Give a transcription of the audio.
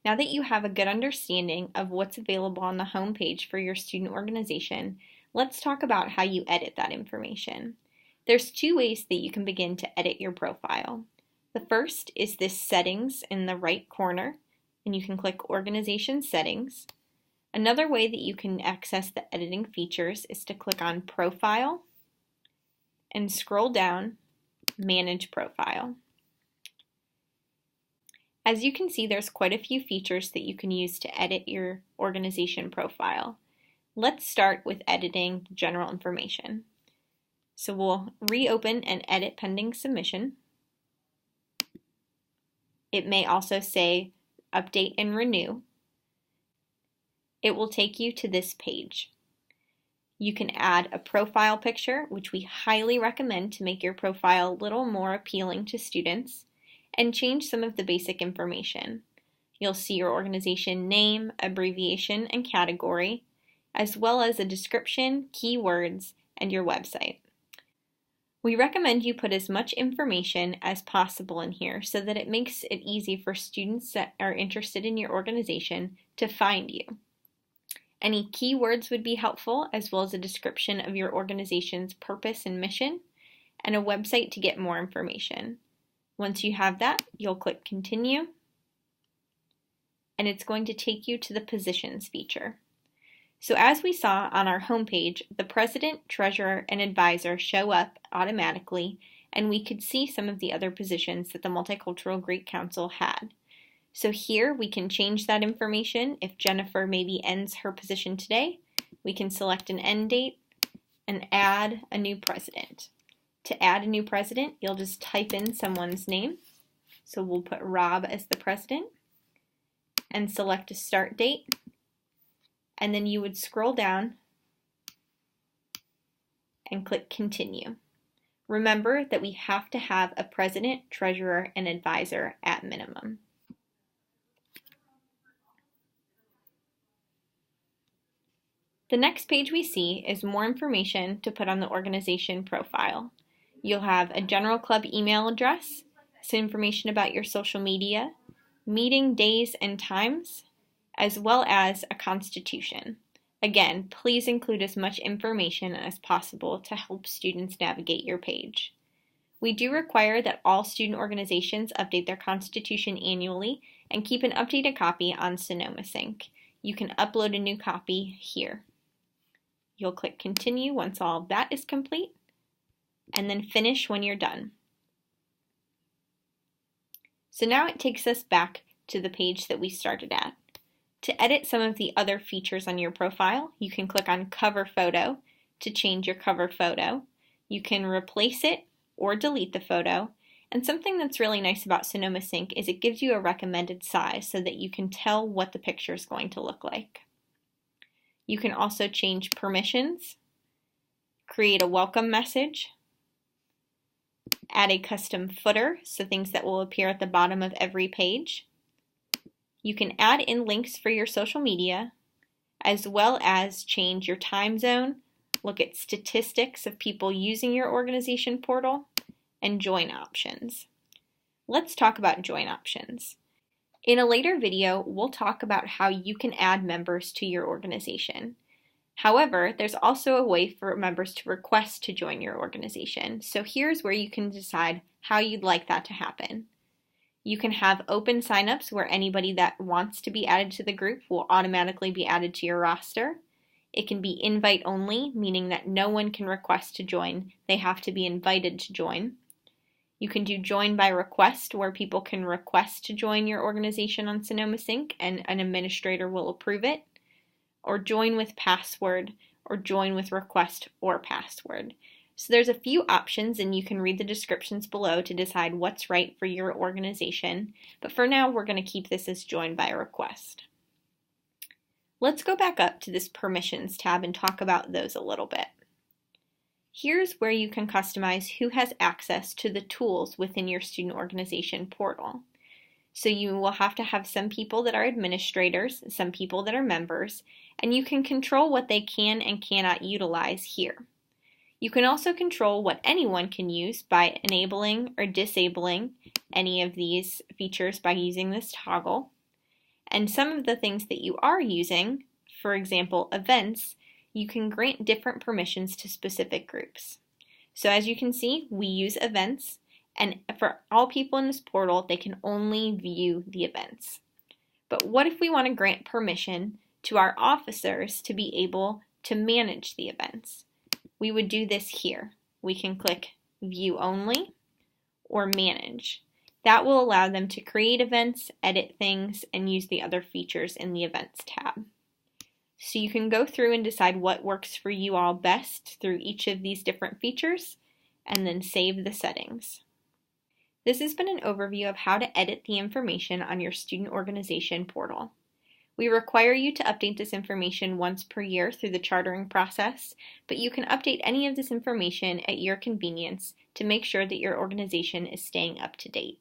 Now that you have a good understanding of what's available on the home page for your student organization, let's talk about how you edit that information. There's two ways that you can begin to edit your profile. The first is this settings in the right corner, and you can click Organization Settings. Another way that you can access the editing features is to click on Profile and scroll down, Manage Profile. As you can see, there's quite a few features that you can use to edit your organization profile. Let's start with editing general information. So we'll reopen and edit pending submission. It may also say update and renew. It will take you to this page. You can add a profile picture, which we highly recommend to make your profile a little more appealing to students, and change some of the basic information. You'll see your organization name, abbreviation, and category, as well as a description, keywords, and your website. We recommend you put as much information as possible in here so that it makes it easy for students that are interested in your organization to find you. Any keywords would be helpful, as well as a description of your organization's purpose and mission, and a website to get more information. Once you have that, you'll click Continue, and it's going to take you to the Positions feature. So as we saw on our homepage, the President, Treasurer, and Advisor show up automatically, and we could see some of the other positions that the Multicultural Greek Council had. So here we can change that information. If Jennifer maybe ends her position today, we can select an end date and add a new president. To add a new president, you'll just type in someone's name. So we'll put Rob as the president and select a start date. And then you would scroll down and click Continue. Remember that we have to have a president, treasurer, and advisor at minimum. The next page we see is more information to put on the organization profile. You'll have a general club email address, some information about your social media, meeting days and times, as well as a constitution. Again, please include as much information as possible to help students navigate your page. We do require that all student organizations update their constitution annually and keep an updated copy on SonomaSync. You can upload a new copy here. You'll click Continue once all of that is complete, and then Finish when you're done. So now it takes us back to the page that we started at. To edit some of the other features on your profile, you can click on Cover Photo to change your cover photo. You can replace it or delete the photo. And something that's really nice about SonomaSync is it gives you a recommended size so that you can tell what the picture is going to look like. You can also change permissions, create a welcome message, add a custom footer, so things that will appear at the bottom of every page. You can add in links for your social media, as well as change your time zone, look at statistics of people using your organization portal, and join options. Let's talk about join options. In a later video, we'll talk about how you can add members to your organization. However, there's also a way for members to request to join your organization. So here's where you can decide how you'd like that to happen. You can have open signups where anybody that wants to be added to the group will automatically be added to your roster. It can be invite only, meaning that no one can request to join. They have to be invited to join. You can do join by request, where people can request to join your organization on SonomaSync and an administrator will approve it, or join with password, or join with request or password. So there's a few options, and you can read the descriptions below to decide what's right for your organization, but for now we're going to keep this as join by request. Let's go back up to this Permissions tab and talk about those a little bit. Here's where you can customize who has access to the tools within your student organization portal. So you will have to have some people that are administrators, some people that are members, and you can control what they can and cannot utilize here. You can also control what anyone can use by enabling or disabling any of these features by using this toggle. And some of the things that you are using, for example, events, you can grant different permissions to specific groups. So as you can see, we use events, and for all people in this portal, they can only view the events. But what if we want to grant permission to our officers to be able to manage the events? We would do this here. We can click View Only or Manage. That will allow them to create events, edit things, and use the other features in the Events tab. So you can go through and decide what works for you all best through each of these different features, and then save the settings. This has been an overview of how to edit the information on your student organization portal. We require you to update this information once per year through the chartering process, but you can update any of this information at your convenience to make sure that your organization is staying up to date.